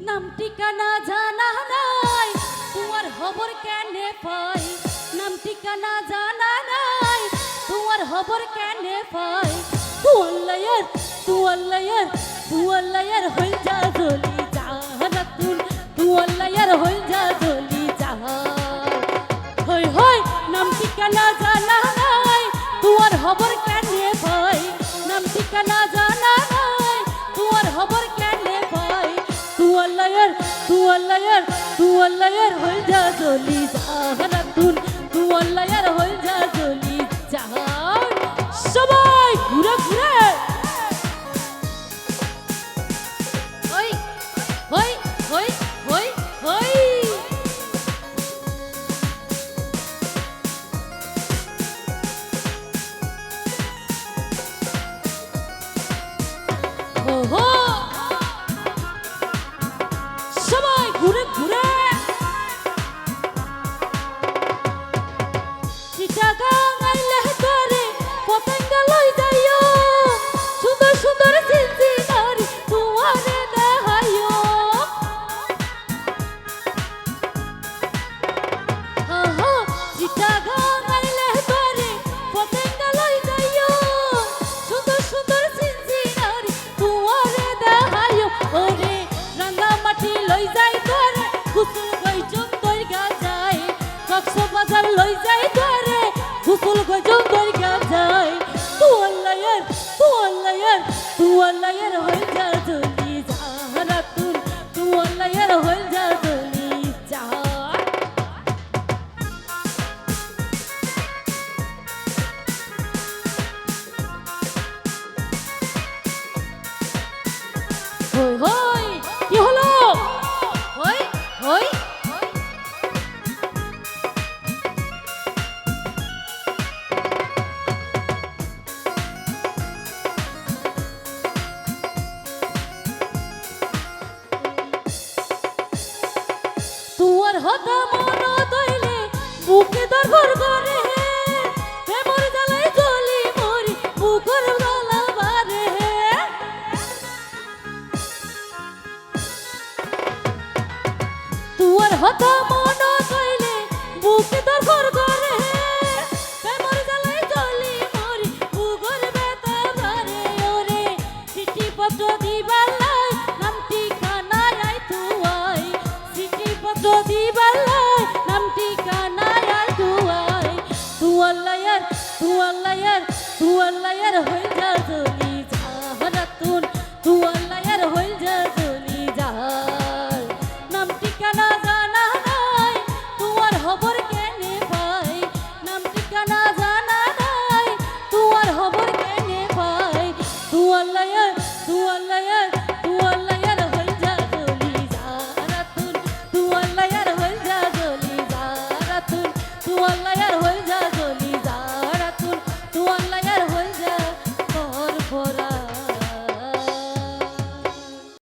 নাম ঠিকানা জানা নাই তোমার খবর কেনে পাই নাম ঠিকানা জানা নাই তোমার খবর কেনে পাই তুয়াল্লায়ার হইল যা জলি জাহারাতুন তুয়াল্লায়ার হইল যা জলি জাহা হই হই নাম ঠিকানা জানা নাই তোমার খবর কেনে পাই নাম ঠিকানা জানা নাই তোমার খবর কেনে পাই তুয়াল্লায়ার হইল যা জলি জাহারাতুন তুয়াল্লায়ার হইল যা জলি জাহা সবাই ঘুরে ঘুরে হই হই হই হই হই হো হো সবাই ঘুরে ঘুরে চিটাগাং আইলে করে পতঙ্গ লই যাইও সুন্দর সুন্দর সিনসিনারি তোমারে দেখাইও আহা চিটাগাং আইলে করে পতঙ্গ লই যাইও সুন্দর সুন্দর সিনসিনারি তোমারে দেখাইও ওরে রাঙ্গামাটি লই যাই করে গুসল গইজম দরগা যায় কক্সবাজার লই যাই করে গুসল গইজম দরগা যায় তুয়াল্লায়ার হইল যা জলি জাহারাতুন তুয়াল্লায়ার হইল যা জলি জাহা হই হই কি হলো হই হই তুয়ার হতা মন দইলে বুকে দরবার করে প্রেমর জ্বালাই জ্বলি মরি বুকর জ্বালা বারে তুয়ার হতা